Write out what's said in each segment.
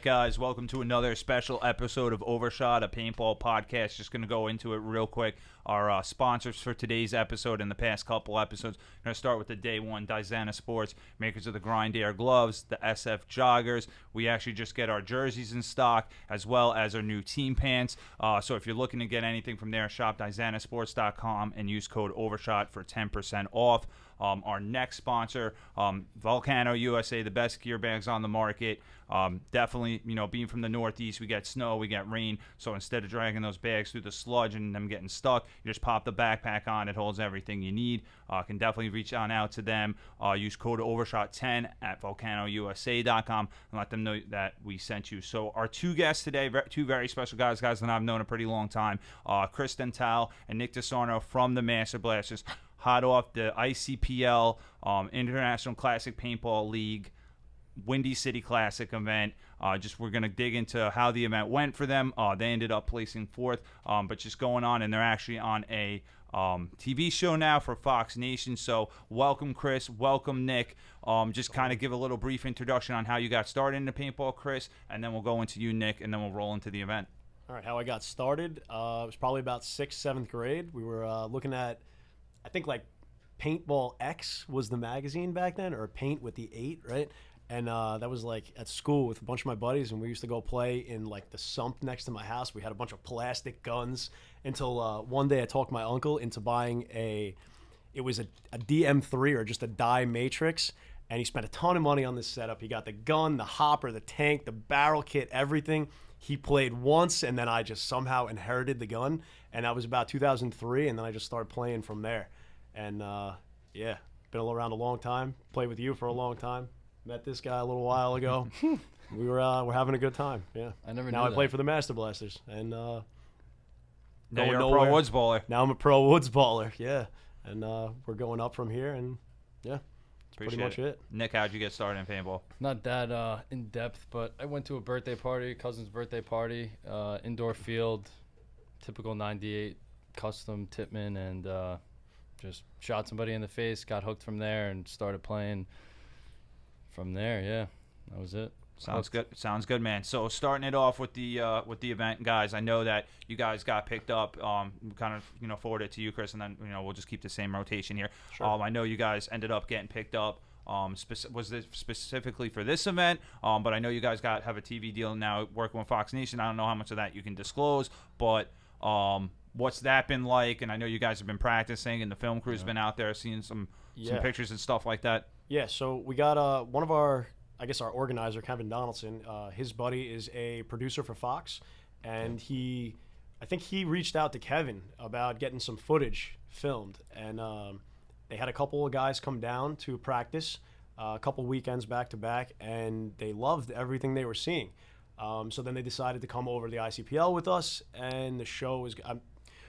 guys? Welcome to another special episode of Overshot, a paintball podcast. Just going to go into it real quick. Our sponsors for today's episode and the past couple episodes. We're going to start with the day one, DeSarno Sports, makers of the Grind Air gloves, the SF joggers. We actually just get our jerseys in stock, as well as our new team pants. So if you're looking to get anything from there, shop DeSarnosports.com and use code Overshot for 10% off. Our next sponsor, Volcano USA, the best gear bags on the market. Definitely, being from the Northeast, we get snow, we get rain. So instead of dragging those bags through the sludge and them getting stuck, you just pop the backpack on. It holds everything you need. Can definitely reach on out to them. Use code Overshot10 at volcanousa.com and let them know that we sent you. So our two guests today, two very special guys that I've known a pretty long time, Chris Dentale and Nick DeSarno from the Master Blasters, hot off the ICPL, International Classic Paintball League, Windy City Classic event. We're going to dig into how the event went for them. They ended up placing fourth, but just going on, and they're actually on a TV show now for Fox Nation. So welcome, Chris. Welcome, Nick. Just kind of give a little brief introduction on how you got started into paintball, Chris, and then we'll go into you, Nick, and then we'll roll into the event. All right, how I got started, it was probably about 6th, 7th grade. We were looking at, I think, like Paintball X was the magazine back then, or Paint with the 8, right? And that was like at school with a bunch of my buddies, and we used to go play in like the sump next to my house. We had a bunch of plastic guns until one day I talked my uncle into buying it was a DM3 or just a die matrix, and he spent a ton of money on this setup. He got the gun, the hopper, the tank, the barrel kit, everything. He played once, and then I just somehow inherited the gun, and that was about 2003, and then I just started playing from there. And yeah, been around a long time. Played with you for a long time. Met this guy a little while ago. we're having a good time. Yeah. Now I play for the Master Blasters, and now you're a pro woods baller. Now I'm a pro woods baller. Yeah, and we're going up from here, and yeah, that's pretty much it. Nick, how'd you get started in paintball? Not that in depth, but I went to a birthday party, cousin's birthday party, indoor field, typical 98 custom Tippmann, and just shot somebody in the face, got hooked from there, and started playing. From there, yeah, that was it. Sounds good. Sounds good, man. So starting it off with the event, guys. I know that you guys got picked up. Kind of forward it to you, Chris, and then we'll just keep the same rotation here. Sure. I know you guys ended up getting picked up. Was this specifically for this event? But I know you guys have a TV deal now working with Fox Nation. I don't know how much of that you can disclose, but what's that been like? And I know you guys have been practicing, and the film crew's been out there seeing some pictures and stuff like that. Yeah, so we got one of our organizer, Kevin Donaldson. His buddy is a producer for Fox, and I think he reached out to Kevin about getting some footage filmed, and they had a couple of guys come down to practice a couple weekends back to back, and they loved everything they were seeing. So then they decided to come over to the ICPL with us, and the show is.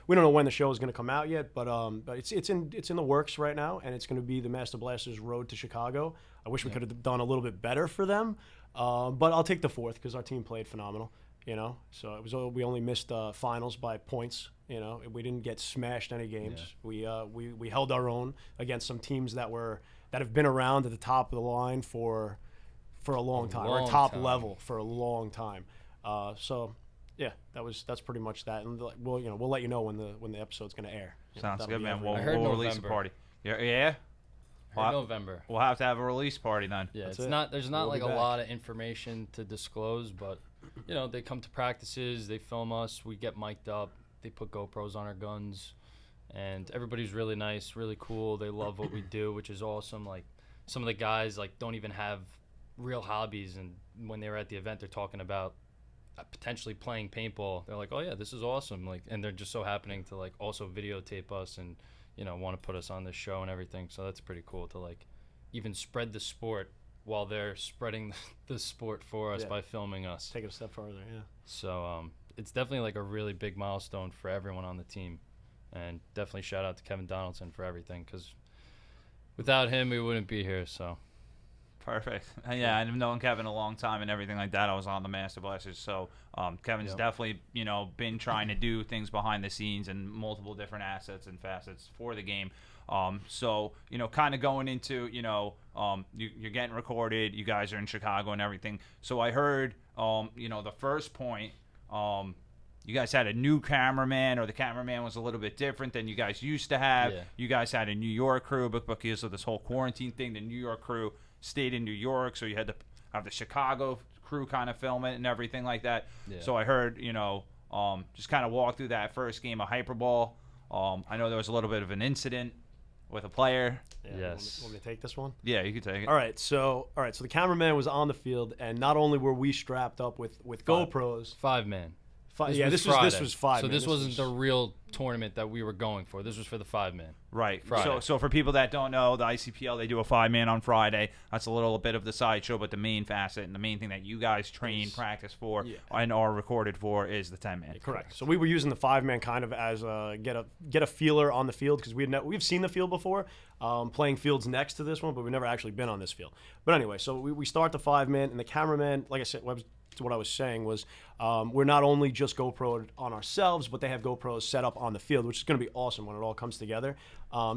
We don't know when the show is going to come out yet, but it's in the works right now, and it's going to be the Master Blasters Road to Chicago. I wish we could have done a little bit better for them, but I'll take the fourth because our team played phenomenal. So we only missed finals by points. We didn't get smashed any games. Yeah. We held our own against some teams that have been around at the top of the line for a long time, or top level for a long time. So. Yeah, that's pretty much that, and we'll let you know when the episode's gonna air. Sounds good, man. We'll release a party. Yeah. November. We'll have to have a release party then. Yeah, there's not like a lot of information to disclose, but they come to practices, they film us, we get mic'd up, they put GoPros on our guns, and everybody's really nice, really cool. They love what we do, which is awesome. Like some of the guys don't even have real hobbies, and when they were at the event, they're talking about potentially playing paintball. They're like, oh yeah, this is awesome. And they're just so happening to also videotape us and want to put us on this show and everything. So that's pretty cool to even spread the sport while they're spreading the sport for us by filming us. Take it a step further, yeah. So it's definitely a really big milestone for everyone on the team, and definitely shout out to Kevin Donaldson for everything, because without him we wouldn't be here. So perfect. Yeah, I've known Kevin a long time and everything like that. I was on the Master Blasters, so Kevin's definitely, been trying to do things behind the scenes and multiple different assets and facets for the game. So, kind of going into, you're getting recorded. You guys are in Chicago and everything. So I heard the first point, you guys had a new cameraman, or the cameraman was a little bit different than you guys used to have. Yeah. You guys had a New York crew, but because of this whole quarantine thing, the New York crew stayed in New York, so you had to have the Chicago crew kind of film it and everything like that. Yeah. So I heard, just kind of walk through that first game of Hyperball. I know there was a little bit of an incident with a player. Yeah, Yes. Want me to take this one? Yeah, you can take it. All right, so the cameraman was on the field, and not only were we strapped up with GoPros. 5-man. This was 5. So this wasn't the real tournament that we were going for. This was for the 5-man. Right. Friday. So for people that don't know, the ICPL, they do a 5-man on Friday. That's a little bit of the sideshow, but the main facet and the main thing that you guys train, practice for, and are recorded for is the 10-man. Correct. So we were using the 5-man kind of as get a feeler on the field, because we've seen the field before, playing fields next to this one, but we've never actually been on this field. But anyway, so we start the 5-man, and the cameraman, like I said, what I was saying was we're not only just GoPro on ourselves, but they have GoPros set up on the field, which is going to be awesome when it all comes together.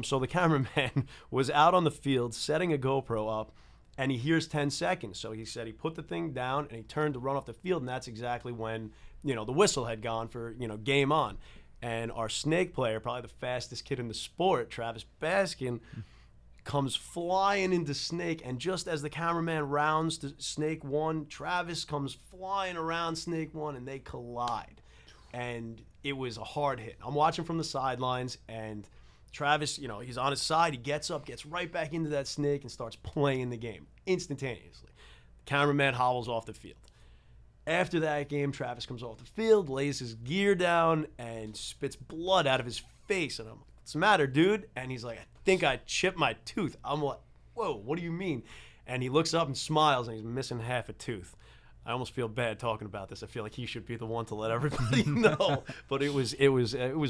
So the cameraman was out on the field setting a GoPro up, and he hears 10 seconds. So he said he put the thing down, and he turned to run off the field, and that's exactly when the whistle had gone for game on. And our snake player, probably the fastest kid in the sport, Travis Baskin, comes flying into Snake, and just as the cameraman rounds to Snake 1, Travis comes flying around Snake 1, and they collide. And it was a hard hit. I'm watching from the sidelines, and Travis, he's on his side. He gets up, gets right back into that Snake, and starts playing the game instantaneously. The cameraman hobbles off the field. After that game, Travis comes off the field, lays his gear down, and spits blood out of his face. And I'm like, what's the matter, dude? And he's like, I think I chipped my tooth. I'm like, whoa, what do you mean? And he looks up and smiles, and he's missing half a tooth. I almost feel bad talking about this. I feel like he should be the one to let everybody know. But it was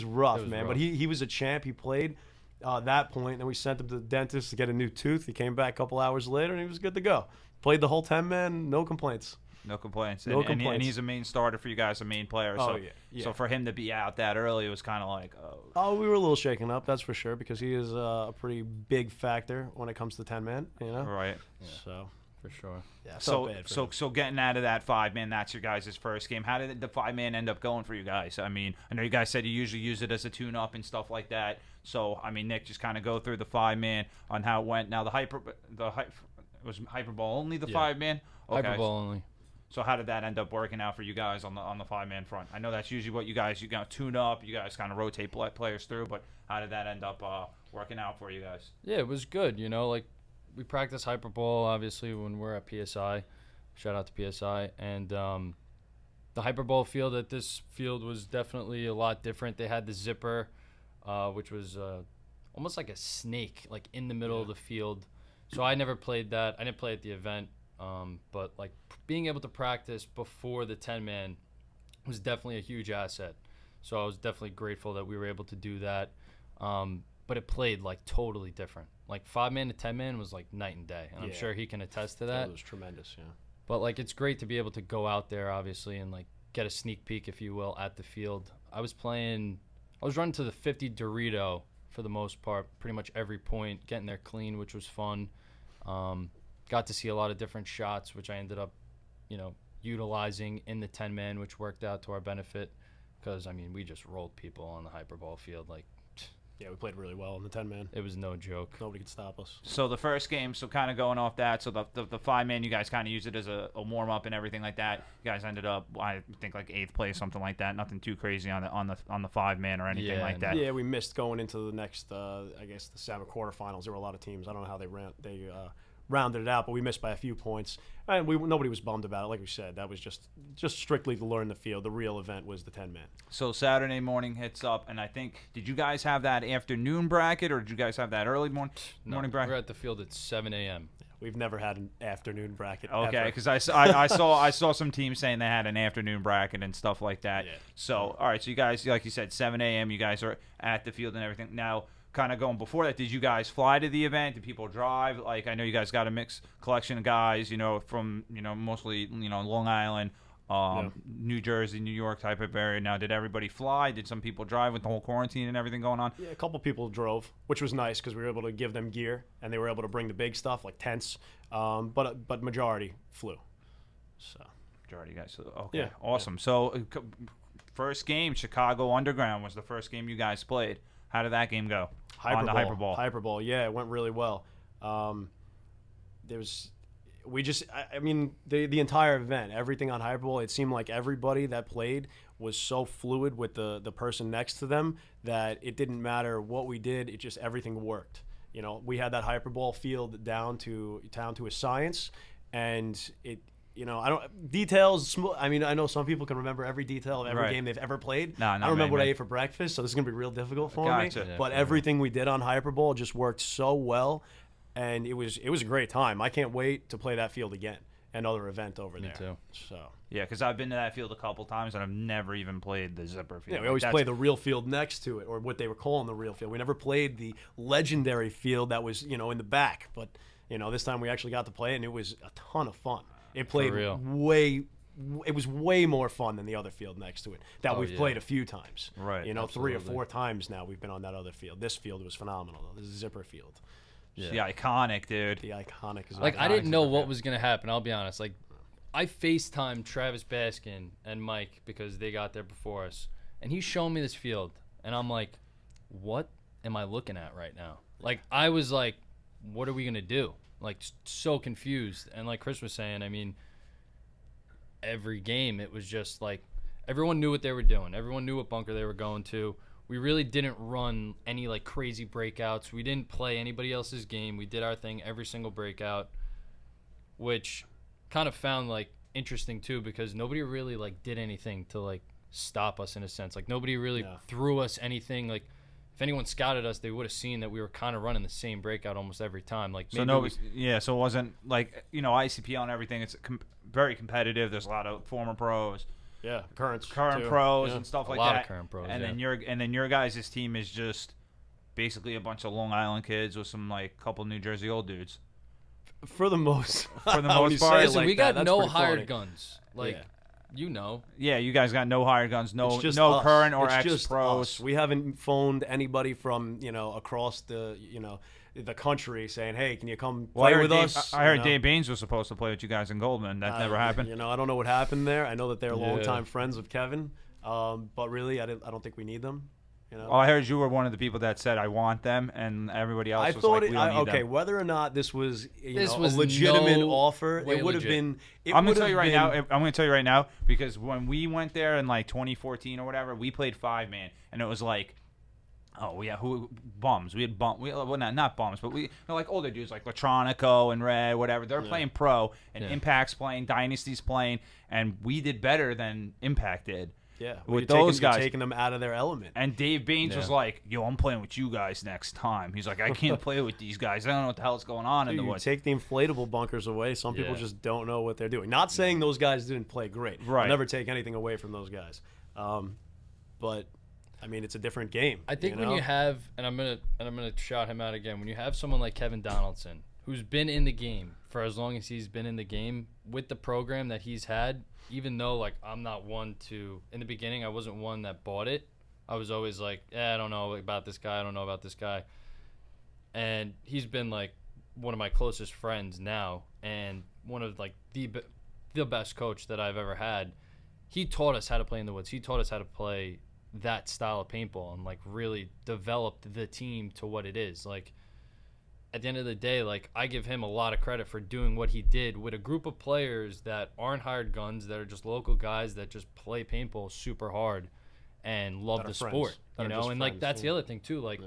rough, man. But he was a champ. He played that point. Then we sent him to the dentist to get a new tooth. He came back a couple hours later, and he was good to go. Played the whole 10-man, no complaints. No complaints. No complaints. And he's a main starter for you guys, a main player. So, yeah. So for him to be out that early, it was kind of like, oh, we were a little shaken up, that's for sure, because he is a pretty big factor when it comes to 10-man, Right. Yeah. So For sure. yeah. So getting out of that 5-man, that's your guys' first game. How did the 5-man end up going for you guys? I mean, I know you guys said you usually use it as a tune-up and stuff like that. So I mean, Nick, just kind of go through the 5-man on how it went. Now it was Hyperball only the 5-man. Okay. Hyperball only. So how did that end up working out for you guys on the 5-man front? I know that's usually what you guys tune up. You guys kind of rotate players through, but how did that end up working out for you guys? Yeah, it was good. Like we practice Hyperball obviously when we're at PSI. Shout out to PSI. And the Hyperball field at this field was definitely a lot different. They had the zipper, which was almost like a snake, like in the middle of the field. So I never played that. I didn't play at the event. But like being able to practice before the 10-man was definitely a huge asset. So I was definitely grateful that we were able to do that. But it played like totally different. Like 5-man to 10-man was like night and day. And I'm sure he can attest to that. It was tremendous, yeah. But like it's great to be able to go out there obviously and like get a sneak peek, if you will, at the field. I was running to the 50 Dorito for the most part, pretty much every point, getting there clean, which was fun. Got to see a lot of different shots, which I ended up, utilizing in the 10-man, which worked out to our benefit because, I mean, we just rolled people on the Hyperball field. Like, yeah, we played really well in the 10-man. It was no joke. Nobody could stop us. So the first game, so kind of going off that, so the 5-man, you guys kind of used it as a warm-up and everything like that. You guys ended up, I think, like 8th place, something like that. Nothing too crazy on the 5-man or anything like that. Yeah, we missed going into the next, I guess, the 7 quarterfinals. There were a lot of teams. I don't know how they rounded it out, but we missed by a few points, and nobody was bummed about it. Like we said, that was just strictly to learn the field. The real event was the 10-man. So Saturday morning hits up, and I think, did you guys have that afternoon bracket, or did you guys have that early morning bracket? We're at the field at 7 a.m. We've never had an afternoon bracket. Okay, because I saw some teams saying they had an afternoon bracket and stuff like that. Yeah. So all right, so you guys, like you said, 7 a.m. You guys are at the field and everything. Now, kind of going before that, did you guys fly to the event? Did people drive? Like, I know you guys got a mixed collection of guys, from mostly Long Island, New Jersey, New York type of area. Now, did everybody fly? Did some people drive with the whole quarantine and everything going on? Yeah, a couple people drove, which was nice because we were able to give them gear and they were able to bring the big stuff like tents. But majority flew. So. Majority of you guys. So, okay, Yeah, awesome. So first game, Chicago Underground was the first game you guys played. How did that game go? On the Hyperball. Hyperball, yeah, it went really well. I mean, the entire event, everything on Hyperball, it seemed like everybody that played was so fluid with the person next to them that it didn't matter what we did. It just, everything worked. You know, we had that Hyperball field down to a science, and it, you know, I don't details. I mean, I know some people can remember every detail of every game they've ever played. No, I don't remember what I ate for breakfast, so this is gonna be real difficult for me. Gotcha. But everything we did on Hyperball just worked so well, and it was a great time. I can't wait to play that field again. Another event over there. Me too. So Yeah, because I've been to that field a couple times, and I've never even played the zipper field. yeah, we always play the real field next to it, or what they were calling the real field. We never played the legendary field that was, you know, in the back. But you know, this time we actually got to play it, and it was a ton of fun. It played it was way more fun than the other field next to it that we've played a few times. Right. You know, Absolutely. 3 or 4 times now we've been on that other field. This field was phenomenal, though. This is zipper field. The iconic, dude. The iconic is Like, I didn't know what was going to happen, I'll be honest. Like, I FaceTimed Travis Baskin and Mike because they got there before us. And he's showing me this field. And I'm like, what am I looking at right now? Like, I was like, what are we going to do? Like, so confused. And like Chris was saying, I mean, every game, it was just like, everyone knew what they were doing. Everyone knew what bunker they were going to. We really didn't run any like crazy breakouts. We didn't play anybody else's game. We did our thing every single breakout, which kind of found like interesting too, because nobody really like did anything to like stop us in a sense. Like nobody really threw us anything. Like if anyone scouted us, they would have seen that we were kind of running the same breakout almost every time. Like So so it wasn't like, you know, ICPL and everything. It's very competitive. There's a lot of former pros. Yeah, current pros and stuff like that. A lot of current pros. And then your guys' team is just basically a bunch of Long Island kids with some like couple New Jersey old dudes. For the most For the most part. Listen, like we got that's no pretty hired funny. guns. Like, you know. Yeah, you guys got no hired guns, no It's just no us. current or It's ex just pros. us. We haven't phoned anybody from, you know, across the, you know, the country saying, hey, can you come play with us? I heard You know? Dave Baines was supposed to play with you guys in Goldman. That never happened. You know, I don't know what happened there. I know that they're longtime friends with Kevin, but really, I don't think we need them. You know? Well, I heard you were one of the people that said I want them, and everybody else I was thought like, we don't need okay, them. whether or not this was, This know, was a legitimate no offer, way it would have legit. been. I'm gonna tell you right now. I'm gonna tell you right now because when we went there in like 2014 or whatever, we played 5-man, and it was like, oh yeah, who bums? We had well, not bums, but we like older dudes like Latronico and Red, whatever. They're playing pro, and Impact's playing, Dynasty's playing, and we did better than Impact did. Yeah, with those guys, taking them out of their element. And Dave Baines was like, "Yo, I'm playing with you guys next time." He's like, "I can't play with these guys. I don't know what the hell's going on in the You woods." take the inflatable bunkers away. Some people just don't know what they're doing. Not saying those guys didn't play great. Right. I'll never take anything away from those guys. But I mean, it's a different game. I think when you have, and I'm gonna shout him out again. When you have someone like Kevin Donaldson, who's been in the game for as long as he's been in the game with the program that he's had, even though like I'm not one to, in the beginning I wasn't one that bought it. I was always like, I don't know about this guy. I don't know about this guy. And he's been like one of my closest friends now, and one of like the best coach that I've ever had. He taught us how to play in the woods. He taught us how to play that style of paintball and like really developed the team to what it is. Like at the end of the day, like I give him a lot of credit for doing what he did with a group of players that aren't hired guns, that are just local guys that just play paintball super hard and love the sport, you know. And like that's the other thing too. Like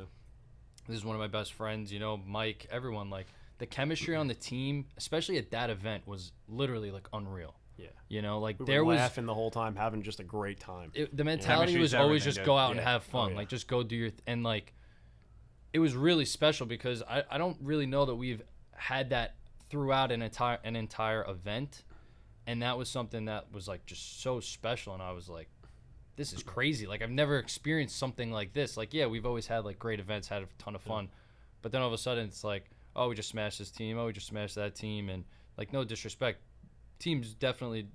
this is one of my best friends, you know, Mike, everyone. Like the chemistry on the team, especially at that event, was literally like unreal. Yeah. You know, like we there were was laughing the whole time, having just a great time. The mentality was always just go out and have fun. Oh, yeah. Like just go do your and like it was really special because I don't really know that we've had that throughout an entire event, and that was something that was like just so special. And I was like, this is crazy. Like I've never experienced something like this. Like yeah, we've always had like great events, had a ton of fun, but then all of a sudden it's like, oh, we just smashed this team, oh, we just smashed that team, and like no disrespect, teams definitely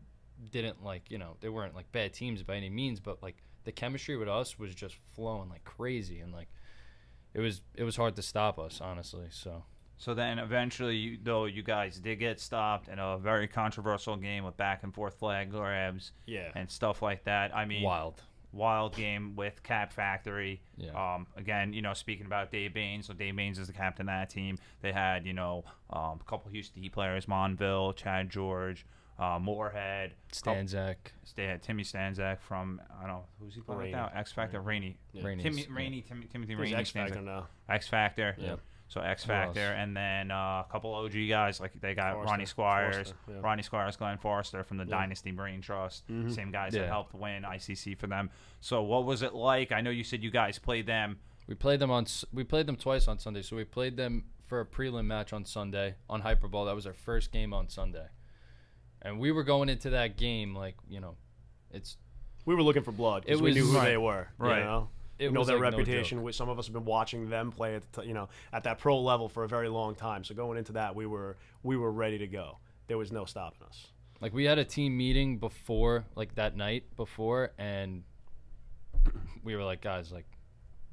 didn't like, you know, they weren't like bad teams by any means, but like the chemistry with us was just flowing like crazy, and like it was hard to stop us, honestly. So So then eventually, you guys did get stopped in a very controversial game with back and forth flag grabs Yeah. and stuff like that. I mean, wild game with Cap Factory. Yeah. Again, speaking about Dave Baines, so Dave Baines is the captain of that team. They had, a couple Houston Heat players, Monville, Chad George, Moorhead, Stanzak. They had Timmy Stanzak from, I don't know, who's he playing right now? X Factor, Rainey. Yeah. Timothy Rainey. X Factor now. X Factor. Yep. So X Factor, and then a couple OG guys, like they got Forrester. Ronnie Squires, Forrester, yeah. Ronnie Squires, Glenn Forrester from the Dynasty Brain Trust, same guys that helped win ICC for them. So what was it like? I know you said you guys played them. We played them twice on Sunday. So we played them for a prelim match on Sunday on Hyperball. That was our first game on Sunday, and we were going into that game like we were looking for blood because we knew who they were. Right. You know? It know was their like no reputation. joke. Some of us have been watching them play at that pro level for a very long time. So going into that, we were ready to go. There was no stopping us. Like we had a team meeting before, like that night before, and we were like, guys, like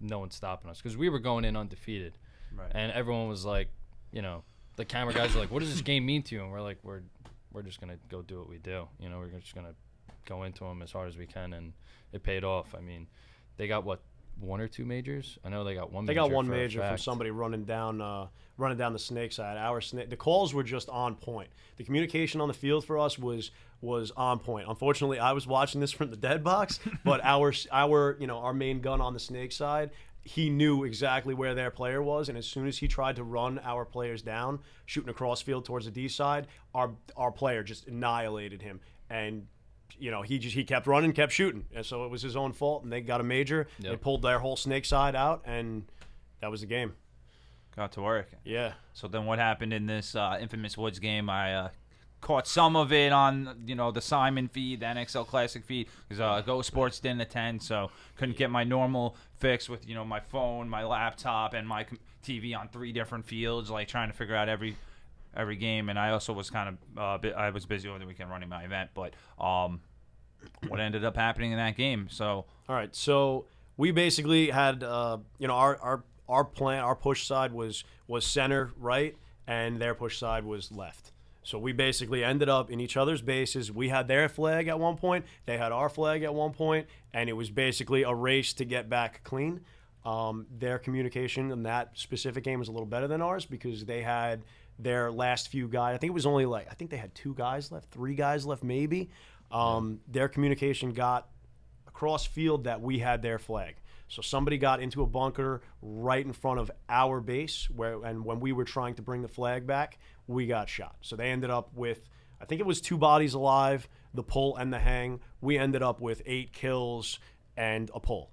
no one's stopping us because we were going in undefeated, Right. and everyone was like, the camera guys are like, what does this game mean to you? And we're like, we're just gonna go do what we do. We're just gonna go into them as hard as we can, and it paid off. I mean, they got one or two majors. I know they got one. They major got one for a major from fact. somebody running down the snake side. The calls were just on point. The communication on the field for us was on point. Unfortunately, I was watching this from the dead box, but our main gun on the snake side, he knew exactly where their player was, and as soon as he tried to run our players down, shooting across field towards the D side, our player just annihilated him. And he kept running, kept shooting, and so it was his own fault. And they got a major. Yep. They pulled their whole snake side out, and that was the game. Got to work. Yeah. So then what happened in this infamous Woods game? I caught some of it on the Simon feed, the NXL Classic feed, because Go Sports didn't attend, so couldn't get my normal fix with my phone, my laptop, and my TV on 3 different fields, like trying to figure out every game. And I also was kind of I was busy over the weekend running my event, but what ended up happening in that game? So all right, so we basically had our plan, our push side was center right, and their push side was left. So we basically ended up in each other's bases. We had their flag at one point, they had our flag at one point, and it was basically a race to get back clean. Their communication in that specific game was a little better than ours because they had their last few guys. I think it was only they had 2 guys left, 3 guys left maybe. Their communication got across field that we had their flag. So somebody got into a bunker right in front of our base, and when we were trying to bring the flag back, we got shot. So they ended up with, I think it was 2 bodies alive, the pull and the hang. We ended up with 8 kills and a pull.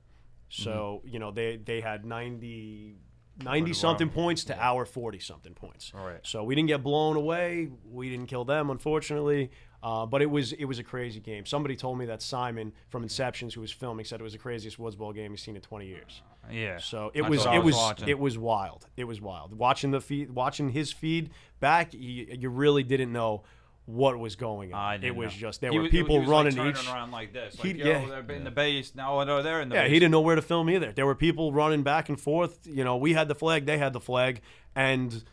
So, they had 90-something points to our 40-something points. All right. So we didn't get blown away. We didn't kill them, unfortunately. But it was a crazy game. Somebody told me that Simon from Inceptions, who was filming, said it was the craziest Woods Ball game he's seen in 20 years. Yeah. So That's what I was watching. it was wild. It was wild. Watching his feed back, you really didn't know what was going on. It was just there were people running like each around like this. They're in the base now. They're in the base. he didn't know where to film either. There were people running back and forth. We had the flag, they had the flag, and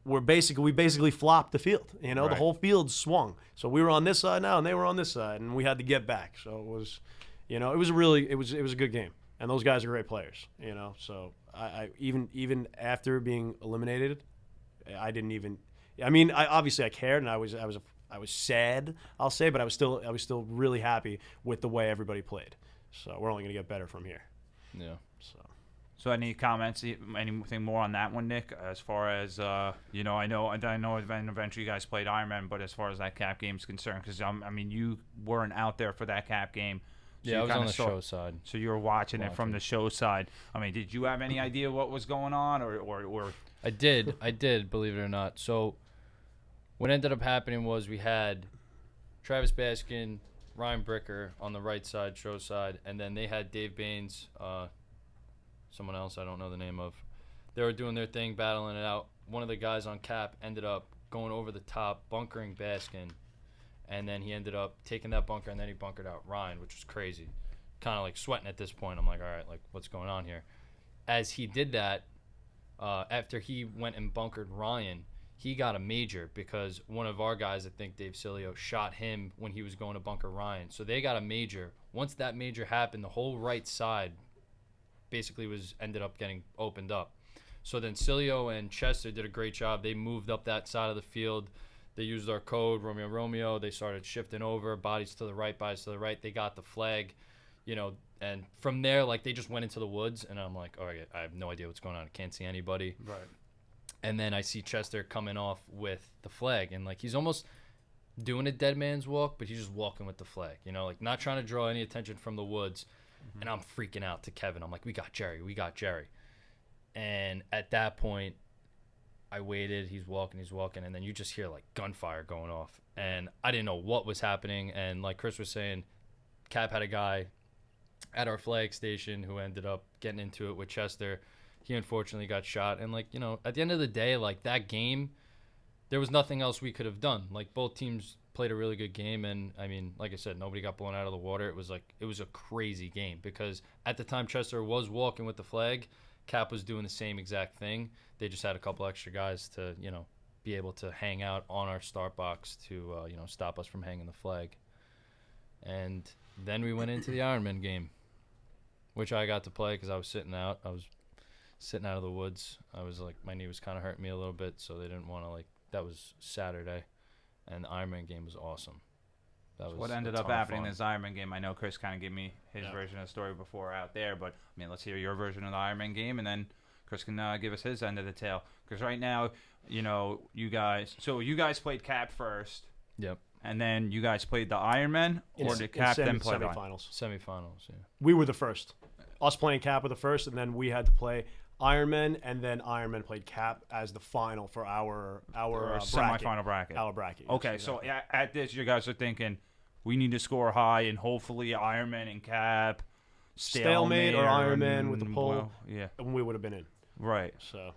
we basically flopped the field. The Right. whole field swung. So we were on this side now, and they were on this side, and we had to get back. So it was, it was a good game, and those guys are great players. So I even after being eliminated, I didn't even. I mean, obviously I cared, and I was sad, I'll say, but I was still really happy with the way everybody played. So we're only gonna get better from here. Yeah. So any comments, anything more on that one, Nick? As far as I know eventually you guys played Ironman, but as far as that cap game is concerned, because you weren't out there for that cap game. So I was on the show side. So you were watching it from the show side. Did you have any idea what was going on, or? I did, believe it or not. So what ended up happening was we had Travis Baskin, Ryan Bricker on the right side, show side, and then they had Dave Baines, someone else I don't know the name of. They were doing their thing, battling it out. One of the guys on cap ended up going over the top, bunkering Baskin, and then he ended up taking that bunker, and then he bunkered out Ryan, which was crazy. Kind of like sweating at this point. I'm like, all right, like what's going on here? As he did that, after he went and bunkered Ryan, he got a major because one of our guys, I think Dave Cilio, shot him when he was going to bunker Ryan. So they got a major. Once that major happened, the whole right side basically ended up getting opened up. So then Cilio and Chester did a great job. They moved up that side of the field. They used our code, Romeo, Romeo. They started shifting over, bodies to the right, bodies to the right. They got the flag, and from there, like, they just went into the woods, and I'm like, all right, I have no idea what's going on. I can't see anybody. Right. And then I see Chester coming off with the flag, and, like, he's almost doing a dead man's walk, but he's just walking with the flag, like, not trying to draw any attention from the woods. And I'm freaking out to Kevin. I'm like, we got Jerry. And at that point, I waited. He's walking, and then you just hear, like, gunfire going off. And I didn't know what was happening. And like Chris was saying, Cap had a guy at our flag station who ended up getting into it with Chester. He unfortunately got shot. And, like, at the end of the day, like, that game, there was nothing else we could have done. Like, both teams played a really good game. And, I mean, like I said, nobody got blown out of the water. It was a crazy game because at the time Chester was walking with the flag. Cap was doing the same exact thing. They just had a couple extra guys to, be able to hang out on our start box to, stop us from hanging the flag. And then we went into the Ironman game, which I got to play because I was sitting out. I was sitting out of the woods. I was like, my knee was kind of hurting me a little bit, so they didn't want to, that was Saturday. And the Ironman game was awesome. So what ended up happening in this Ironman game? I know Chris kind of gave me his version of the story before out there, but I mean, let's hear your version of the Ironman game, and then Chris can give us his end of the tale. Because right now, you guys played Cap first. Yep. And then you guys played the Ironman, or did Cap then play semifinals? Semifinals, yeah. We were the first. Us playing Cap were the first, and then we had to play Ironman, and then Ironman played Cap as the final for our semifinal bracket. Our bracket. Okay, yes, so exactly. at this, you guys are thinking we need to score high, and hopefully Ironman and Cap stalemate or Ironman with the pole. Well, yeah, and we would have been in. Right. So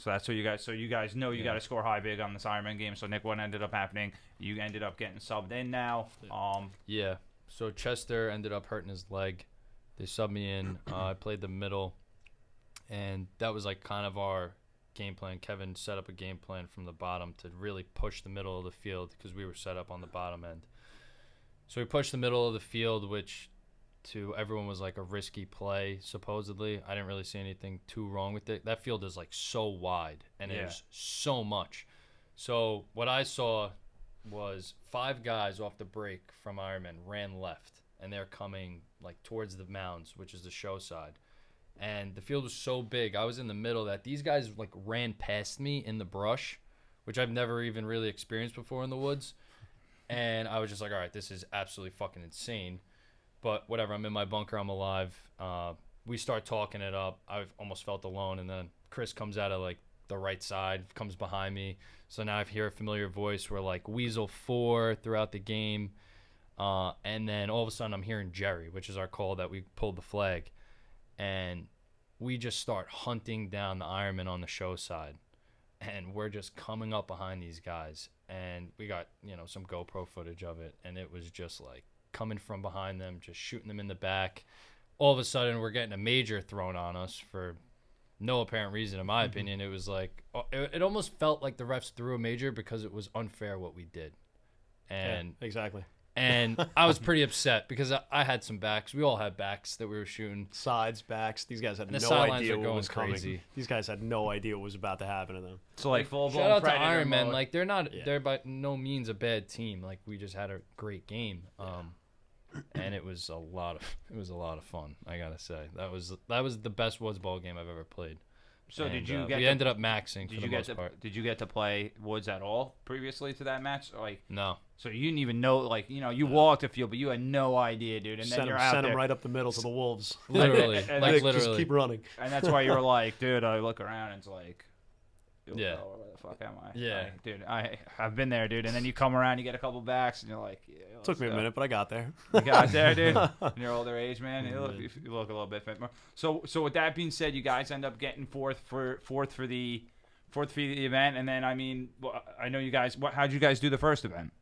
that's what you guys. So you guys know you got to score high big on this Ironman game. So Nick, what ended up happening? You ended up getting subbed in now. Yeah. So Chester ended up hurting his leg. They subbed me in. I played the middle. And that was like kind of our game plan. Kevin set up a game plan from the bottom to really push the middle of the field because we were set up on the bottom end. So we pushed the middle of the field, which to everyone was like a risky play, supposedly. I didn't really see anything too wrong with it. That field is like so wide and there's so much. So what I saw was 5 guys off the break from Ironman ran left, and they're coming like towards the mounds, which is the show side. And the field was so big, I was in the middle, that these guys like ran past me in the brush, which I've never even really experienced before in the woods. And I was just like, all right, this is absolutely fucking insane. But whatever, I'm in my bunker, I'm alive. We start talking it up. I've almost felt alone, and then Chris comes out of like the right side, comes behind me. So now I hear a familiar voice. We're like Weasel 4 throughout the game. And then all of a sudden I'm hearing Jerry, which is our call that we pulled the flag. And we just start hunting down the Ironman on the show side. And we're just coming up behind these guys. And we got, some GoPro footage of it. And it was just like coming from behind them, just shooting them in the back. All of a sudden, we're getting a major thrown on us for no apparent reason, in my opinion. It was like, it almost felt like the refs threw a major because it was unfair what we did. And yeah, exactly. And I was pretty upset because I had some backs. We all had backs that we were shooting. Sides, backs. These guys had the no idea what was coming. Crazy. These guys had no idea what was about to happen to them. So like full shout out to Ironman. Like they're by no means a bad team. Like we just had a great game. And it was a lot of fun. I gotta say that was the best woods ball game I've ever played. So and, we ended up maxing for the most part. Did you get to play woods at all previously to that match? Like no. So you didn't even know, like, you walked the field, but you had no idea, dude. And then you're out there. Send them right up the middle to the wolves. Literally, and literally. Just keep running. And that's why you were like, dude, I look around and it's like, yeah, where the fuck am I? Yeah, dude, I've been there, dude. And then you come around, you get a couple backs, and you're like, yeah. Took me a minute, but I got there. You got there, dude. In your older age, man, you look a little bit fit more. So with that being said, you guys end up getting fourth for the event, and then I know you guys. How'd you guys do the first event?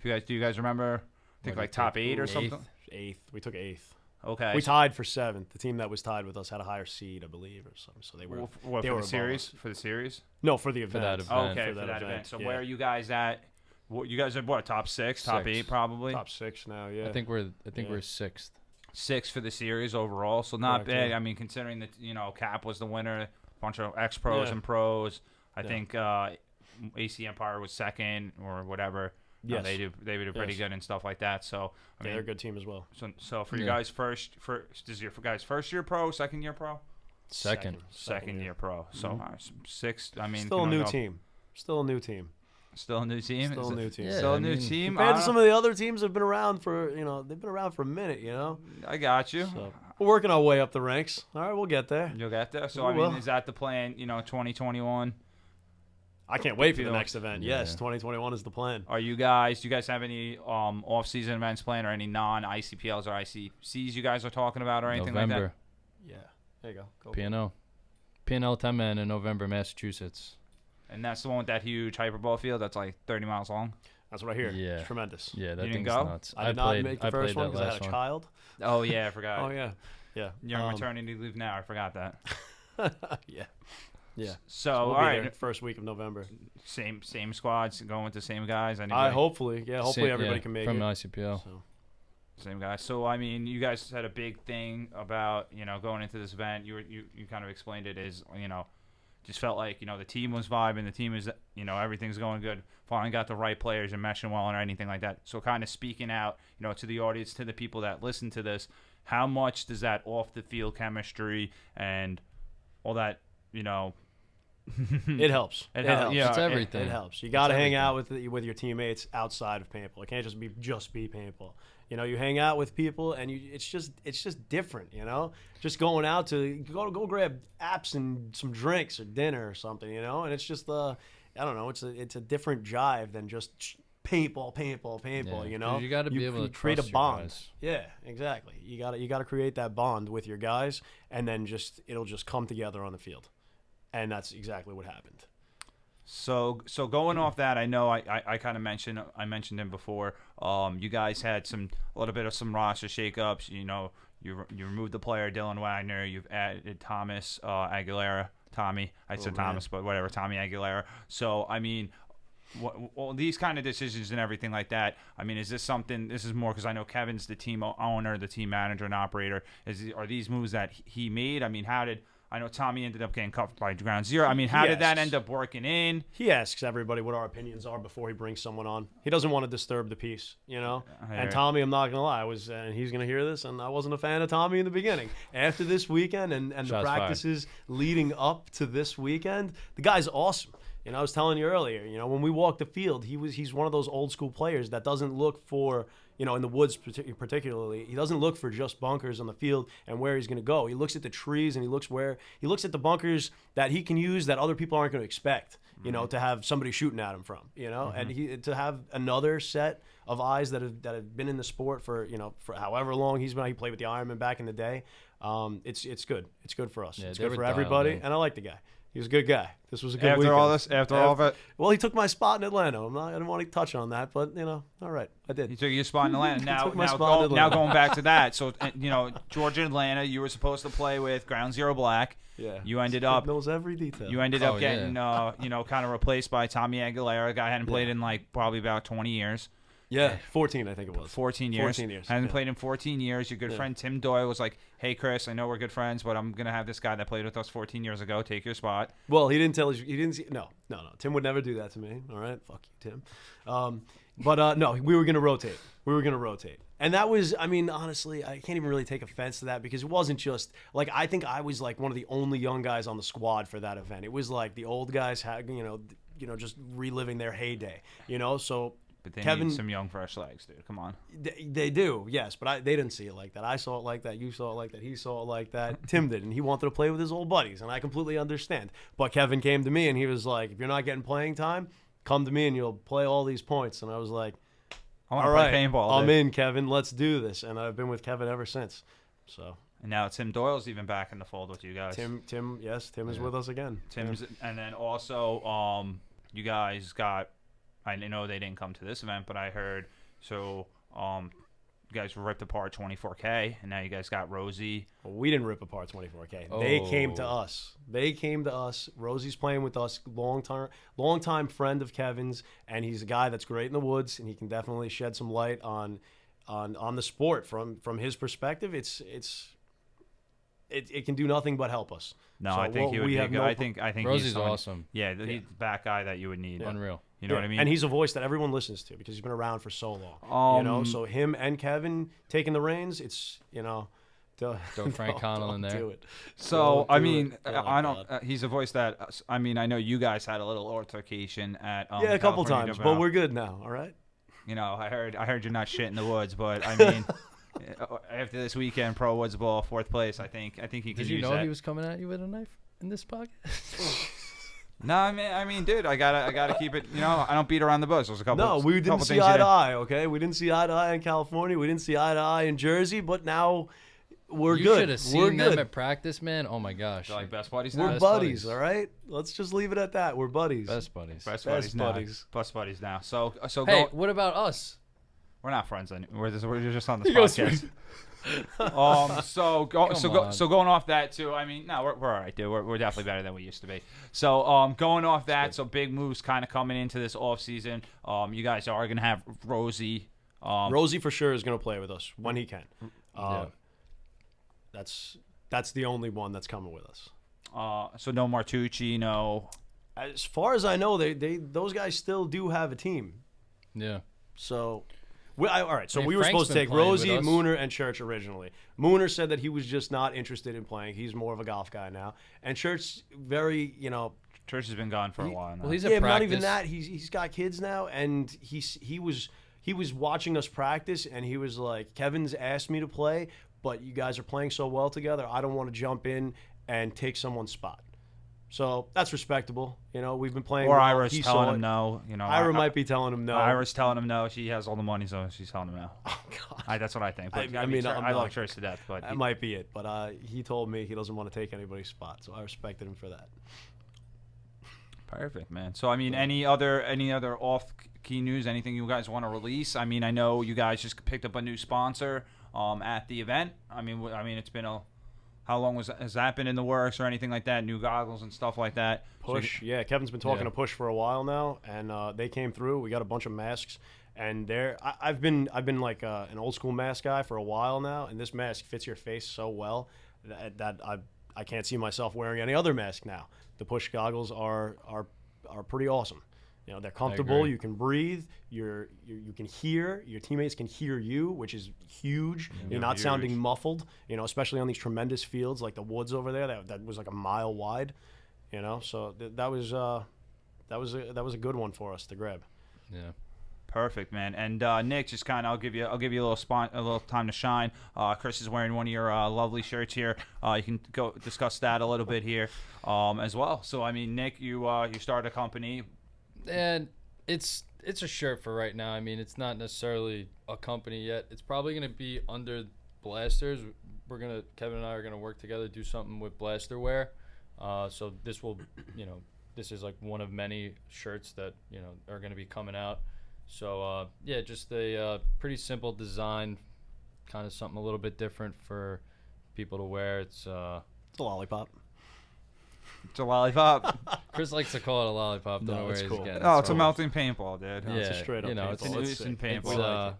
Do you guys remember? I think like top 8 or something. 8th. We took 8th. Okay. We tied for 7th. The team that was tied with us had a higher seed, I believe, or something. So they were. What, they for were the above series? us. For the series? No, for the event. that event. Okay, for that event. So yeah. where are you guys at? What, you guys are what? Top 6, top 6. 8, probably. Top 6 now. Yeah. I think we're 6th. 6 for the series overall, so not Correct, bad. yeah. I mean, considering that Cap was the winner, a bunch of ex-pros Yeah. and pros. I Yeah. think AC Empire was 2nd or whatever. Yes. They do pretty Yes. good and stuff like that. So I mean, they're a good team as well. So for you Yeah. guys, this is your guys first year pro, second year pro, Second. second year pro. So 6th. I mean, Still a you know, new go- team. Still a new team. Still a new team. Still Is a it- new team. Yeah, Still a I new mean, team. Compared to I some don't- of the other teams that have been around for, they've been around for a minute, I got you. So we're working our way up the ranks. All right, we'll get there. You'll get there. So We I mean, will. is that the plan? 2021. I can't wait for the Feel- next event. Yeah. Yes, 2021 is the plan. Do you guys have any off-season events planned or any non-ICPLs or ICCs you guys are talking about or anything November. like Yeah. There you go. P&O. P&O 10-man in November, Massachusetts. that? And that's the one with that huge hyperball field that's like 30 miles long. That's what I hear. Yeah. It's tremendous. Yeah, that You didn't thing's go? nuts. I did not make the first played one that because I had last a one. child. Oh yeah, I forgot. Oh, yeah. Yeah. You're on maternity leave now. I forgot that. Yeah. Yeah. So We'll all be right, there first week of November. same squads going with the same guys. Hopefully. Yeah, hopefully everybody can make from it. ICPL. So. Same guys. So I mean, you guys had a big thing about going into this event. You kind of explained it as just felt like the team was vibing. The team is everything's going good. Finally got the right players and meshing well or anything like that. So kind of speaking out to the audience, to the people that listen to this, how much does that off the field chemistry and all that It helps. It It helps. helps. Yeah, It's everything. It helps. You got to hang everything. out with your teammates outside of paintball. It can't just be paintball. You hang out with people and it's just different. Just going out to go grab apps and some drinks or dinner or something. And it's just I don't know. It's a different jive than just paintball. Yeah, 'cause you gotta be able to create a trust your bond. guys. Yeah, exactly. You got to create that bond with your guys, and then it'll just come together on the field. And that's exactly what happened. So going off that, I know I kind of mentioned him before. You guys had a little bit of some roster shakeups. You removed the player Dylan Wagner. You've added Thomas Aguilera. Tommy, I said Thomas, but whatever, Tommy Aguilera. So I mean, well, these kind of decisions and everything like that. I mean, is this something? This is more because I know Kevin's the team owner, the team manager, and operator. Are these moves that he made? I mean, I know Tommy ended up getting cut by Ground Zero. I mean, how did that end up working in? He asks everybody what our opinions are before he brings someone on. He doesn't want to disturb the peace, And Tommy, I'm not gonna lie, and he's gonna hear this, and I wasn't a fan of Tommy in the beginning. After this weekend and the Shots practices leading up to this weekend, the guy's awesome. I was telling you earlier, when we walk the field, he's one of those old school players that doesn't look for, in the woods particularly, he doesn't look for just bunkers on the field and where he's going to go. He looks at the trees and he looks at the bunkers that he can use that other people aren't going to expect, to have somebody shooting at him from, and to have another set of eyes that have been in the sport for however long he played with the Ironman back in the day. It's good. It's good for us. Yeah, It's they good were for dialed everybody, in. and I like the guy. He was a good guy. This was a good After weekend. all of it, Well, he took my spot in Atlanta. I didn't want to touch on that, but all right, I did. he took your spot in Atlanta. took my spot in Atlanta. Now going back to that. So Georgia and Atlanta, you were supposed to play with Ground Zero Black. Yeah. You ended up knows every detail. You ended up Oh, getting, kind of replaced by Tommy Aguilera, a guy hadn't played in probably about 20 years. Yeah, 14 I think it was. 14 years. 14 years. Hadn't yeah. played in 14 years. Your good friend Tim Doyle was like, hey, Chris, I know we're good friends, but I'm going to have this guy that played with us 14 years ago take your spot. Well, he didn't tell us. He didn't see. No. Tim would never do that to me. All right, fuck you, Tim. But no, we were gonna rotate. And that was, honestly, I can't even really take offense to that because it wasn't just like I think I was like one of the only young guys on the squad for that event. It was like the old guys had, just reliving their heyday. So. But they Kevin, need some young, fresh legs, dude. Come on. They do, yes, but they didn't see it like that. I saw it like that. You saw it like that. He saw it like that. Tim did, and he wanted to play with his old buddies, and I completely understand. But Kevin came to me, and he was like, if you're not getting playing time, come to me, and you'll play all these points. And I was like, I want to all right, play paintball. I'm dude. in, Kevin. Let's do this. And I've been with Kevin ever since. So And now Tim Doyle's even back in the fold with you guys. Tim is with us again. Tim's, and then also, you guys got. I know they didn't come to this event, but I heard you guys ripped apart 24K, and now you guys got Rosie. Well, we didn't rip apart 24K. They came to us. Rosie's playing with us, long time friend of Kevin's, and he's a guy that's great in the woods, and he can definitely shed some light on the sport from his perspective. It can do nothing but help us. No, so I think he would be good. I think Rosie's he's awesome. Yeah, he's the back guy that you would need. Unreal. You know what I mean? And he's a voice that everyone listens to because he's been around for so long. So him and Kevin taking the reins, it's Throw Frank Connell in there. Do it. So I mean, I don't. He's a voice that I mean. I know you guys had a little altercation at a couple times, but we're good now. All right. I heard you're not shit in the woods, but I mean. After this weekend, Pro Woods Ball, 4th place. I think he could use that. Did you know he was coming at you with a knife in this podcast? No, I mean, dude, I gotta keep it. I don't beat around the bush. There's a couple. No, we didn't see eye to eye. Okay, we didn't see eye to eye in California. We didn't see eye to eye in Jersey. But now we're good. You should have seen them at practice, man. Oh my gosh, they're like best buddies now. We're buddies. All right, let's just leave it at that. We're buddies. Best buddies. Best buddies now. So hey, what about us? We're not friends anymore. We're just on this podcast. So going off that too. I mean, no, we're all right, dude. We're definitely better than we used to be. So going off that, so big moves kind of coming into this off season. You guys are gonna have Rosie. Rosie for sure is gonna play with us when he can. That's the only one that's coming with us. So no Martucci, no. As far as I know, those guys still do have a team. Yeah. So. All right, so we were Frank's supposed to take Rosie, with us. Mooner, and Church originally. Mooner said that he was just not interested in playing. He's more of a golf guy now. And Church, very, Church has been gone for a while now. Well, he's at practice. Not even that. He's got kids now, and he was watching us practice, and he was like, Kevin's asked me to play, but you guys are playing so well together, I don't want to jump in and take someone's spot. So that's respectable. We've been playing. Or Ira's telling him no. Ira might be telling him no. Ira's telling him no. She has all the money, so she's telling him no. Oh God. That's what I think. But, I love Church to death, but that might be it. But he told me he doesn't want to take anybody's spot, so I respected him for that. Perfect, man. So I mean, any other off key news? Anything you guys want to release? I mean, I know you guys just picked up a new sponsor at the event. I mean, it's been how long has that been in the works or anything like that? New goggles and stuff like that. Push, yeah. Kevin's been talking to Push for a while now, and they came through. We got a bunch of masks, and I've been like an old school mask guy for a while now, and this mask fits your face so well that I can't see myself wearing any other mask now. The Push goggles are pretty awesome. They're comfortable. You can breathe. You can hear. Your teammates can hear you, which is huge. You're not sounding muffled. Especially on these tremendous fields like the woods over there. That was like a mile wide. So that was a good one for us to grab. Yeah. Perfect, man. And Nick, just I'll give you a little time to shine. Chris is wearing one of your lovely shirts here. You can go discuss that a little bit here as well. So I mean, Nick, you started a company. And it's a shirt for right now. I mean, it's not necessarily a company yet. It's probably going to be under Blasters. Kevin and I are going to work together, do something with Blaster wear. So this will, this is like one of many shirts that, are going to be coming out. So, just a pretty simple design, kind of something a little bit different for people to wear. It's a lollipop. It's a lollipop. Chris likes to call it a lollipop. Don't know where he's getting it. Oh, it's a melting paintball, dude. No, it's a straight up paintball. It's an instant paintball.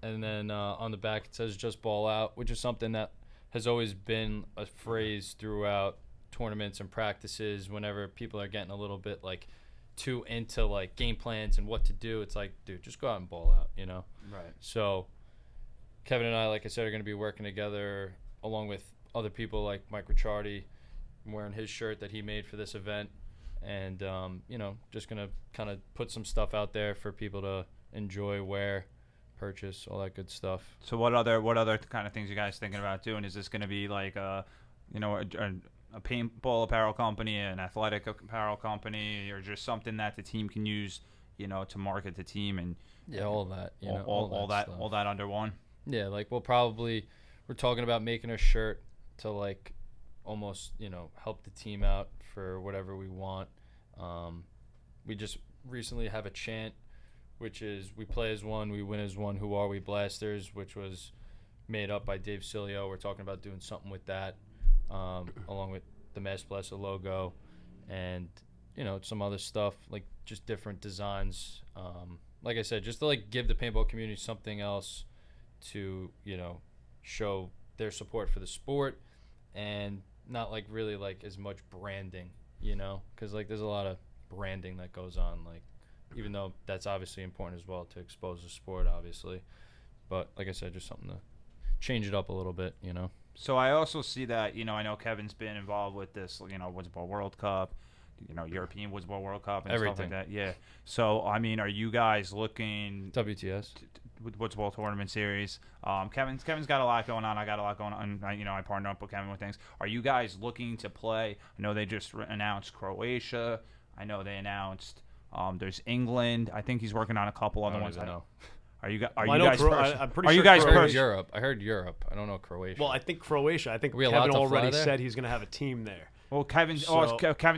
And then on the back it says "Just Ball Out," which is something that has always been a phrase throughout tournaments and practices. Whenever people are getting a little bit like too into like game plans and what to do, it's like, dude, just go out and ball out, Right. So Kevin and I, like I said, are going to be working together along with other people like Mike Ricciardi. I'm wearing his shirt that he made for this event, and just gonna kind of put some stuff out there for people to enjoy, wear, purchase, all that good stuff. So what other kind of things you guys thinking about doing? Is this gonna be like a paintball apparel company, an athletic apparel company, or just something that the team can use, to market the team and all that, all that under one? Yeah, like we're talking about making a shirt to like almost help the team out for whatever we want. We just recently have a chant which is we play as one, we win as one. Who Are We Blasters, which was made up by Dave Cilio. We're talking about doing something with that, along with the Mass Blaster logo, and some other stuff, like just different designs. Like I said, just to give the paintball community something else to show their support for the sport, and not really as much branding, because there's a lot of branding that goes on, even though that's obviously important as well to expose the sport, obviously. But like I said, just something to change it up a little bit, So I also see that, I know Kevin's been involved with this, Woodsball World Cup, European Woodsball World Cup and Everything. stuff like that. Yeah. So, I mean, are you guys looking WTS with Woodsball Tournament Series? Kevin's got a lot going on. I got a lot going on. I partner up with Kevin with things. Are you guys looking to play? I know they just announced Croatia. I know they announced there's England. I think he's working on a couple other ones. I know. Are you guys? I'm pretty Are sure you guys? I heard Europe. I heard Europe. I don't know Croatia. Well, I think Croatia. I think we allowed Kevin to fly already there? said he's going to have a team there. Well, Kevin's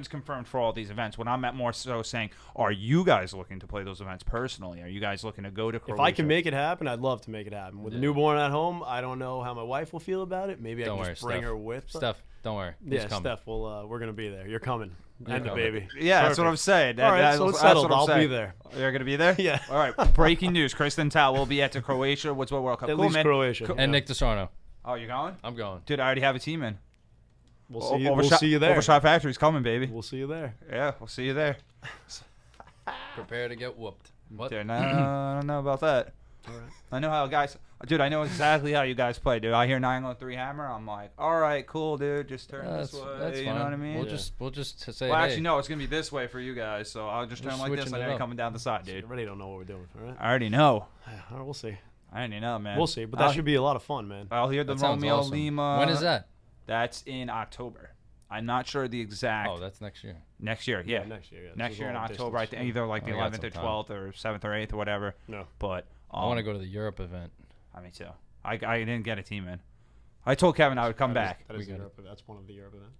confirmed for all these events. What I'm more so saying, are you guys looking to play those events personally? Are you guys looking to go to Croatia? If I can make it happen, I'd love to make it happen. With a newborn at home, I don't know how my wife will feel about it. Maybe Don't I can worry, just bring Steph. her with. Steph, don't worry. He's Yeah, coming. Steph, we're going to be there. You're coming. And the coming. baby. Yeah, that's what I'm saying. All right, so it's settled. I'll be there. You're gonna be there. Yeah. All right. Breaking news: Chris Dentale will be at the Croatia Woodsball World Cup. At Cool, least man. Croatia. And Nick DeSarno. Oh, you're going? I'm going. Dude, I already have a team in. We'll see you there. Overshot Factory's coming, baby. We'll see you there. Yeah, we'll see you there. Prepare to get whooped. What? Dude, no, I don't know about that. All right. I know how guys. Dude, I know exactly how you guys play, dude. I hear 903 hammer. I'm like, all right, cool, dude. Just turn this way. That's you fine. know what I mean? We'll just say. Well, hey, actually, no. It's gonna be this way for you guys. So I'll just We're turn like this. switching And it then up. coming down the side, dude. You already don't know what we're doing. All right. I already know. All right, we'll see. I already know, man. We'll see. But that should be a lot of fun, man. I'll hear the that sounds Romeo awesome. Lima. When is that? That's in October. I'm not sure the exact. Oh, that's next year. Next year, yeah. Next year, yeah. Next This year is in a long October, I distance. think either like the We got 11th or some time. 12th or 7th or 8th or whatever. No. But I want to go to the Europe event. Me too. I didn't get a team in. I told Kevin I would come back. That is We got Europe. That's one of the Europe events.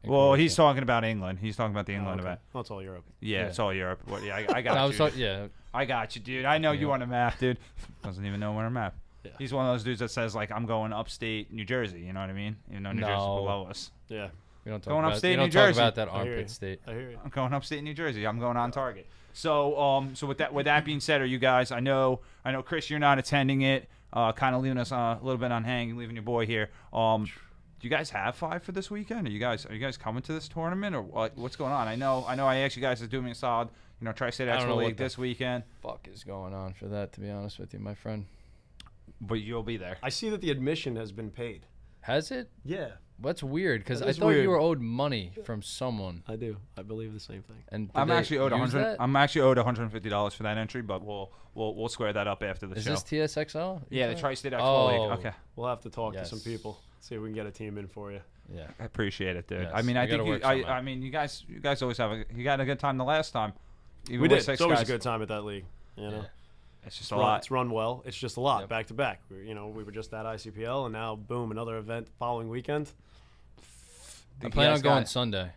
Well, he's talking about England. He's talking about the England event. Well, it's all Europe. Yeah, Yeah. it's all Europe. Well, yeah, I got I you. was talking. Yeah. I got you, dude. I know you Yeah. on a map, dude. Doesn't even know when a map. Yeah. He's one of those dudes that says like I'm going upstate New Jersey. You know what I mean? Even though New Jersey's No. below us. Yeah. We don't talk Going about. upstate We don't New talk Jersey. about that I hear you. armpit state. I hear you. I'm going upstate New Jersey. I'm going on target. So, so with that being said, are you guys? I know, Chris, you're not attending it. Kind of leaving us a little bit on hang, leaving your boy here. Do you guys have 5 for this weekend? Are you guys coming to this tournament or what's going on? I know. I asked you guys to do me a solid. Tri-State I don't Expo know what League the this weekend, Fuck is going on for that? To be honest with you, my friend. but you'll be there. I see that the admission has been paid. Has it? Yeah, That's weird because That I is thought weird. you were owed money from someone. I do. I believe the same thing. And I'm actually owed $100. $100. I'm actually owed $150 for that entry, but we'll square that up after the Is show. this TSXL? Yeah, the Tri-State Expo Oh. League. Okay, We'll have to talk to some Yes. people. See if we can get a team in for you. Yeah. I appreciate it, dude. Yes, I mean, we I gotta think you. work something out. I mean, you guys always you got a good time the last time. Even We with did. 6 It's always guys. a good time at that league. You know, Yeah. It's just it's a lot. It's run well. It's just a lot, Yep. back to back. We were just at ICPL, and now boom, another event following weekend. I plan on going Sunday.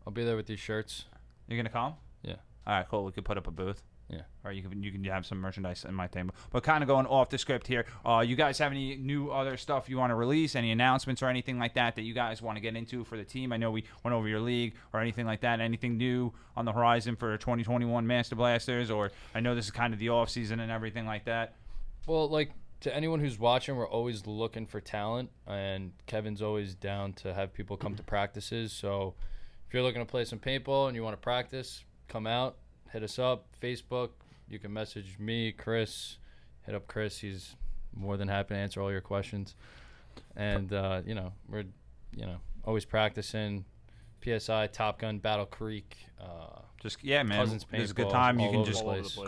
I'll be there with these shirts. You're gonna come? Yeah. All right, cool. We could put up a booth. Yeah. Or you can have some merchandise in my table. But kind of going off the script here. You guys have any new other stuff you want to release? Any announcements or anything like that you guys want to get into for the team? I know we went over your league or anything like that. Anything new on the horizon for 2021 Master Blasters? Or I know this is kind of the off season and everything like that. Well, like to anyone who's watching, we're always looking for talent, and Kevin's always down to have people come to practices. So if you're looking to play some paintball and you want to practice, come out, hit us up, Facebook. You can message me, Chris. Hit up Chris. He's more than happy to answer all your questions. And, we're, always practicing. PSI, Top Gun, Battle Creek. Man. Cousins This is a good Paintball, time. You all can over just the place.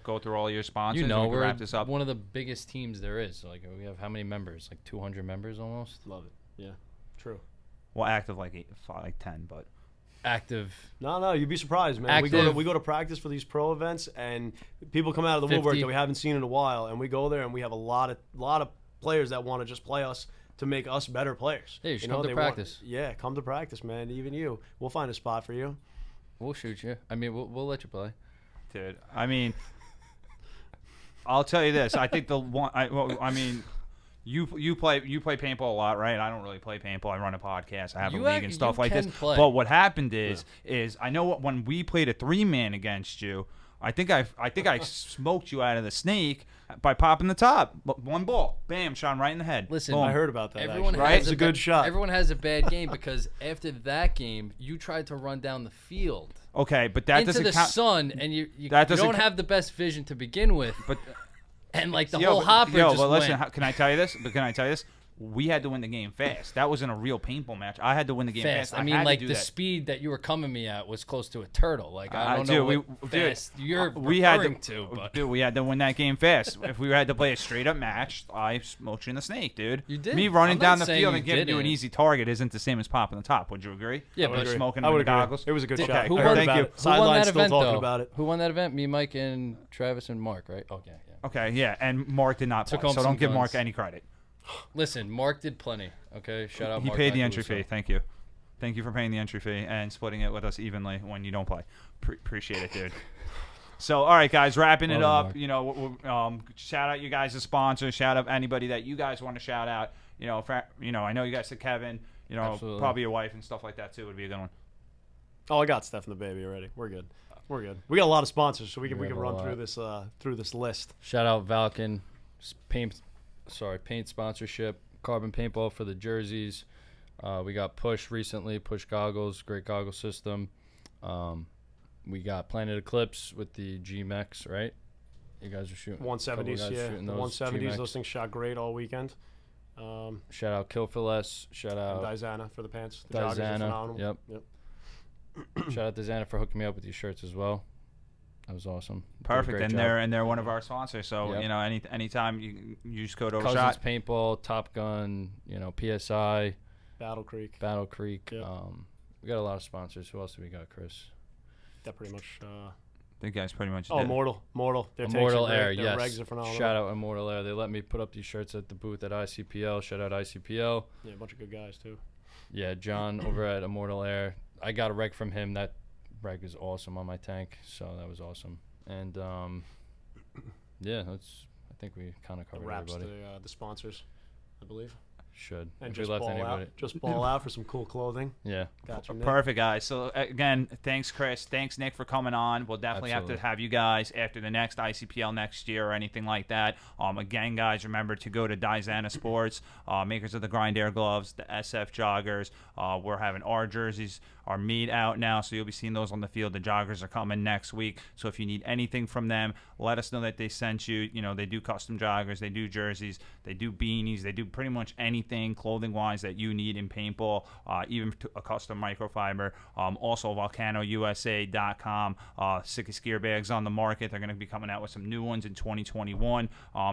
go through all your sponsors. You know, and we can we're wrap this up. one of the biggest teams there is. Like, we have how many members? Like 200 members almost? Love it. Yeah, true. Well, active like 10, but Active. No, you'd be surprised, man. Active. We go to practice for these pro events, and people come out of the 50. woodwork that we haven't seen in a while, and we go there, and we have a lot of players that want to just play us to make us better players. Yeah, you should come to they practice. Come to practice, man. Even you. We'll find a spot for you. We'll shoot you. I mean, we'll let you play. dude, I mean, I'll tell you this. I think the one. I mean, you play paintball a lot, right? I don't really play paintball. I run a podcast. I have a league and stuff like this. Play. But what happened is I know when we played a 3-man against you. I think I smoked you out of the snake by popping the top. One ball, bam, shot him right in the head. Listen, Boom. I heard about that. Everyone actually. has It's a good shot. Everyone has a bad game because after that game, you tried to run down the field Okay, but that into doesn't the count. sun, and you That doesn't don't ca- have the best vision to begin with. But And like the Yo, whole but- hopper yo, just but listen, went can I tell you this? We had to win the game fast. That wasn't a real paintball match. I had to win the game fast. fast. I mean, had like to the do that. speed that you were coming me at was close to a turtle. Like I don't dude, know we- what dude, fast you're we had referring to, but Dude, we had to win that game fast. If we had to play a straight up match, I smoked you in the snake, dude. You did. Me running I'm not down the saying field you and giving you an didn't. easy target isn't the same as popping the top. Would you agree? Yeah, I would but agree. smoking I with would the agree. goggles. It was a good Okay. shot. Who I won- heard thank about you. it. who won Sideline's that still event talking though? about it. Who won that event? Me, Mike, and Travis and Mark, right? Okay, yeah. Okay, yeah, and Mark did not Took play, home so some don't give Mark guns. any credit. Listen, Mark did plenty. Okay, shout out. He Mark paid the Macaluso. entry fee. Thank you. Thank you for paying the entry fee and splitting it with us evenly when you don't play. Appreciate it, dude. So, all right, guys, wrapping it Love up. it, You know, shout out you guys as sponsors. Shout out anybody that you guys want to shout out. You know, I know you guys said Kevin. You know, Absolutely. probably your wife and stuff like that too would be a good one. Oh, I got Steph and the baby already. We're good. We're good. We got a lot of sponsors, so we can We have a run lot. through this list. Shout out Valken, paint sponsorship, Carbon Paintball for the jerseys. We got Push recently, Push goggles, great goggle system. We got Planet Eclipse with the G-Mex, right? You guys are shooting 170s, couple guys yeah. shooting The those 170s, G-Mex. those things shot great all weekend. Shout out Killfiles. Shout And out Dizana for the pants. The joggers are Dizana. phenomenal. Yep. Shout out to Xana for hooking me up with these shirts as well. That was awesome. Did a Perfect, great and job. they're one of our sponsors. So Yep. you know, anytime you just code Cousins Overshot. Paintball, Top Gun, PSI, Battle Creek. Battle Creek. Yep. We got a lot of sponsors. Who else do we got, Chris? That pretty much. The guys pretty much. Oh, did. Mortal. Their tanks Immortal are great. Air, Their yes. regs are phenomenal. Shout out Immortal Air. They let me put up these shirts at the booth at ICPL. Shout out ICPL. Yeah, a bunch of good guys too. Yeah, John over at Immortal Air. I got a reg from him. That reg is awesome on my tank, so that was awesome. And yeah, I think we kind of covered Wraps everybody. the sponsors, I believe. Should. And If we just left ball anybody. out. Just ball out for some cool clothing. Yeah. Got you, Nick. Perfect, guys. So again, thanks, Chris. Thanks, Nick, for coming on. We'll definitely have Absolutely. to have you guys after the next ICPL next year or anything like that. Again, guys, remember to go to Dizana Sports, makers of the Grind Air gloves, the SF joggers. We're having our jerseys are made out now, so you'll be seeing those on the field. The joggers are coming next week. So if you need anything from them, let us know that they sent you. You know, they do custom joggers, they do jerseys, they do beanies, they do pretty much anything clothing-wise that you need in paintball, even a custom microfiber. Also, VolcanoUSA.com. Sickest gear bags on the market. They're going to be coming out with some new ones in 2021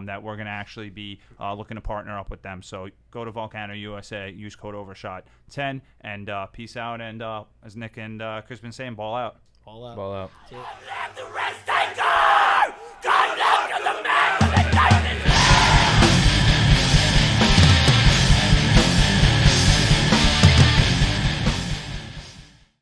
that we're going to actually be looking to partner up with them. So go to Volcano USA, use code OVERSHOT10, and peace out. And as Nick and Chris been saying, ball out. Ball out. Ball out. That's it. Let the rest